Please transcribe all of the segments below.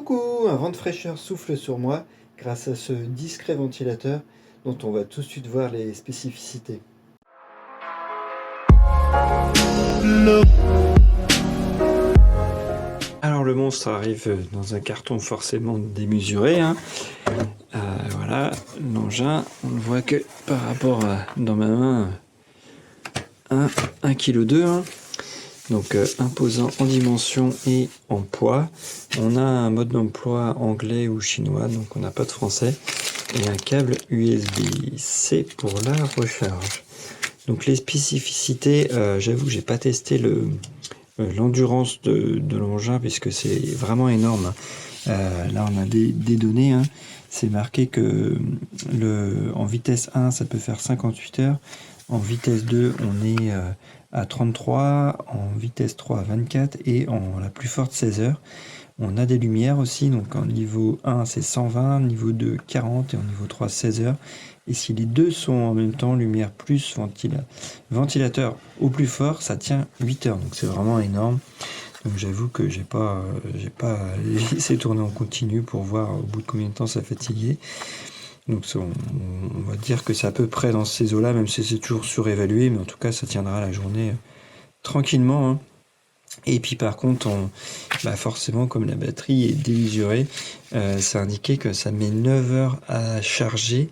Coucou, un vent de fraîcheur souffle sur moi grâce à ce discret ventilateur dont on va tout de suite voir les spécificités. Alors le monstre arrive dans un carton forcément démesuré, hein. Voilà, l'engin, on ne voit que par rapport à, dans ma main, 1,2 kg, hein. Donc imposant en dimension et en poids. On a un mode d'emploi anglais ou chinois, donc on n'a pas de français. Et un câble USB-C pour la recharge. Donc les spécificités, j'avoue, j'ai pas testé l'endurance de l'engin puisque c'est vraiment énorme. Là on a des données, hein. C'est marqué que en vitesse 1 ça peut faire 58 heures, en vitesse 2 on est à 33, en vitesse 3 à 24 et en la plus forte 16 heures. On a des lumières aussi, donc en niveau 1 c'est 120, niveau 2 40 et en niveau 3 16 heures. Et si les deux sont en même temps, lumière plus ventilateur au plus fort, ça tient 8 heures, donc c'est vraiment énorme. Donc j'avoue que j'ai pas laissé tourner en continu pour voir au bout de combien de temps ça fatiguait. Donc on va dire que c'est à peu près dans ces eaux-là, même si c'est toujours surévalué, mais en tout cas ça tiendra la journée tranquillement, hein. Et puis par contre, forcément comme la batterie est démesurée, c'est indiqué que ça met 9 heures à charger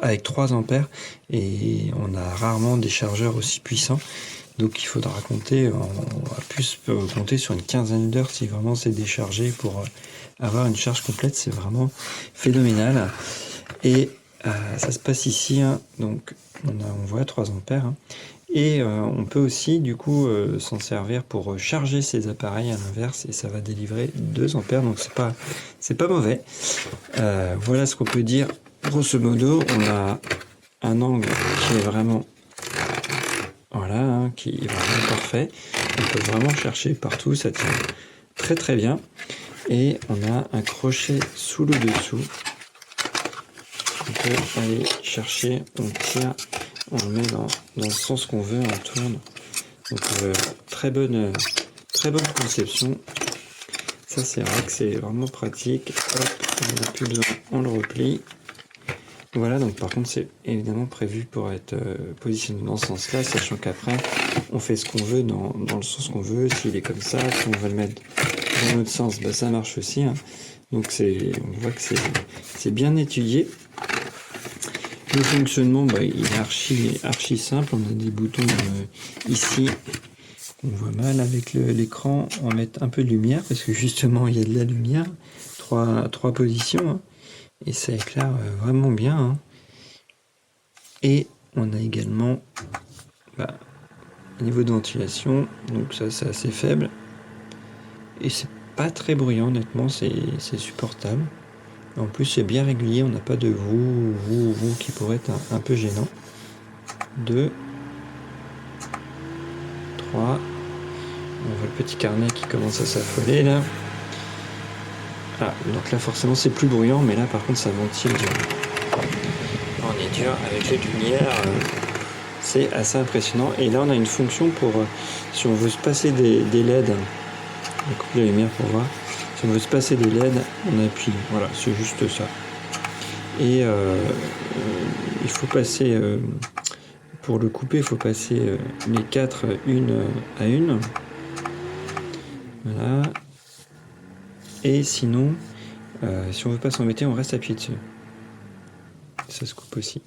avec 3 ampères et on a rarement des chargeurs aussi puissants. Donc il faudra compter, on va plus compter sur une quinzaine d'heures si vraiment c'est déchargé pour avoir une charge complète. C'est vraiment phénoménal. Et ça se passe ici, hein. Donc on voit 3 ampères, hein. Et on peut aussi du coup s'en servir pour charger ces appareils à l'inverse et ça va délivrer 2 ampères, donc c'est pas mauvais. Voilà ce qu'on peut dire grosso modo. On a un angle qui est vraiment qui est vraiment parfait. On peut vraiment chercher partout, ça tient très très bien. Et on a un crochet sous le dessous. On peut aller chercher, on tire, on le met dans le sens qu'on veut, on tourne. Donc très bonne conception. Ça c'est vrai que c'est vraiment pratique. Hop, on n'a plus besoin, on le replie. Voilà, donc par contre c'est évidemment prévu pour être positionné dans ce sens-là, sachant qu'après on fait ce qu'on veut dans le sens qu'on veut. S'il est comme ça, si on veut le mettre dans l'autre sens, ça marche aussi, hein. Donc on voit que c'est bien étudié. Le fonctionnement, il est archi simple. On a des boutons ici. On voit mal avec l'écran. On va mettre un peu de lumière parce que justement il y a de la lumière. Trois positions, hein. Et ça éclaire vraiment bien, hein. Et on a également un niveau de ventilation. Donc ça c'est assez faible. Et c'est pas très bruyant, honnêtement, c'est supportable. En plus c'est bien régulier, on n'a pas de vous qui pourrait être un peu gênant. 2, 3, on voit le petit carnet qui commence à s'affoler là. Donc là forcément c'est plus bruyant, mais là par contre ça ventile dur. On est dur avec les lumières, c'est assez impressionnant. Et là on a une fonction pour, si on veut se passer des LED, on coupe la lumière pour voir. Si on veut se passer des LED, on appuie. Voilà, c'est juste ça. Et il faut passer, pour le couper, il faut passer les 4 une à une. Voilà. Et sinon, si on veut pas s'embêter, on reste appuyé dessus. Ça se coupe aussi.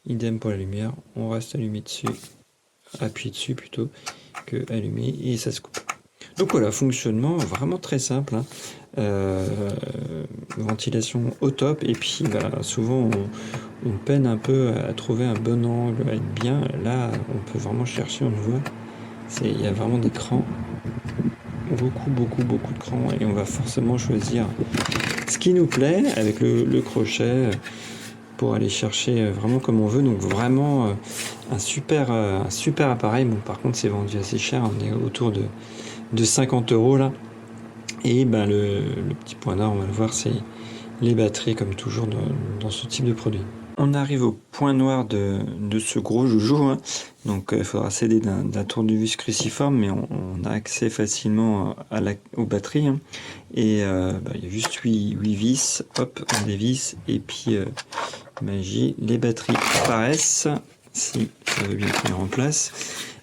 Idem pour la lumière, on reste allumé dessus, appuyé dessus plutôt que allumé, et ça se coupe. Donc voilà, fonctionnement vraiment très simple, hein. Ventilation au top, et puis souvent on peine un peu à trouver un bon angle, à être bien. Là on peut vraiment chercher, on le voit, il y a vraiment des crans, beaucoup de crans, et on va forcément choisir ce qui nous plaît avec le crochet pour aller chercher vraiment comme on veut. Donc vraiment un super appareil. Bon, par contre c'est vendu assez cher, on est autour de 50 € là. Et le petit point d'or, on va le voir, c'est les batteries comme toujours dans ce type de produit. on arrive au point noir de ce gros joujou, hein. Donc il faudra s'aider d'un tournevis cruciforme, mais on a accès facilement aux batteries, hein. Et il y a juste 8 vis, hop, on dévisse, et puis magie, les batteries apparaissent, si ça veut bien tenir en place.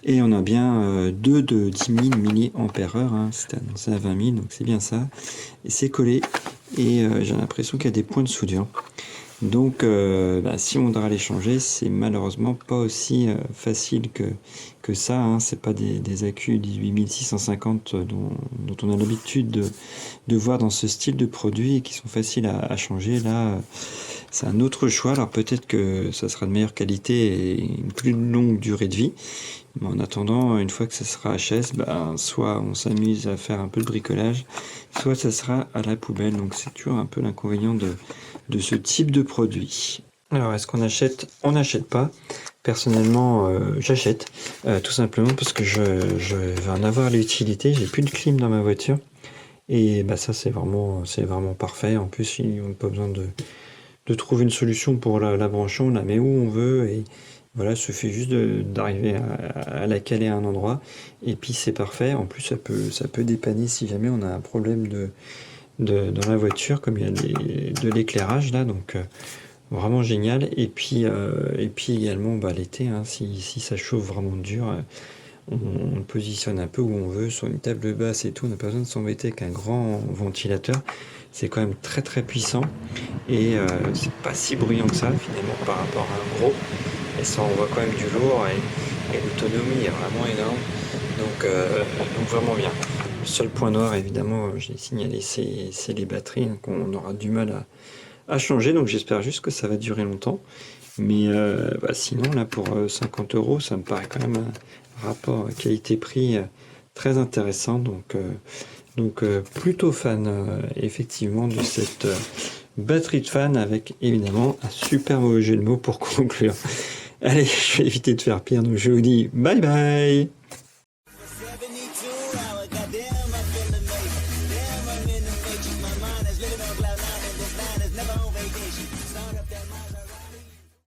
Et on a bien 2 de 10 000 mAh, hein. C'était annoncé à 20 000, donc c'est bien ça. Et c'est collé, et j'ai l'impression qu'il y a des points de soudure. Donc si on voudra les changer, c'est malheureusement pas aussi facile que ça, hein. C'est pas des accus 18650 dont on a l'habitude de voir dans ce style de produit et qui sont faciles à changer. Là, c'est un autre choix. Alors peut-être que ça sera de meilleure qualité et une plus longue durée de vie. Mais en attendant, une fois que ça sera HS, soit on s'amuse à faire un peu de bricolage, soit ça sera à la poubelle. Donc c'est toujours un peu l'inconvénient de ce type de produit. Alors est-ce qu'on achète? On n'achète pas. Personnellement, j'achète, tout simplement parce que je vais en avoir l'utilité. J'ai plus de clim dans ma voiture. Et ça c'est vraiment parfait. En plus, on n'a pas besoin de trouver une solution pour la brancher, on la met où on veut, et voilà, il suffit juste d'arriver à la caler à un endroit, et puis c'est parfait. En plus, ça peut dépanner si jamais on a un problème dans la voiture, comme il y a de l'éclairage là, donc vraiment génial. Et puis également l'été, hein, si ça chauffe vraiment dur, on le positionne un peu où on veut, sur une table basse et tout, on n'a pas besoin de s'embêter avec un grand ventilateur. C'est quand même très très puissant, et c'est pas si bruyant que ça finalement par rapport à un gros, et ça envoie quand même du lourd, et l'autonomie est vraiment énorme, donc vraiment bien. Le seul point noir, évidemment, j'ai signalé, c'est les batteries, hein, qu'on aura du mal à changer, donc j'espère juste que ça va durer longtemps. Mais sinon, là, pour 50 €, ça me paraît quand même un rapport qualité-prix très intéressant. Donc plutôt fan, effectivement, de cette batterie de fan, avec évidemment un super mauvais jeu de mots pour conclure. Allez, je vais éviter de faire pire, donc je vous dis bye bye!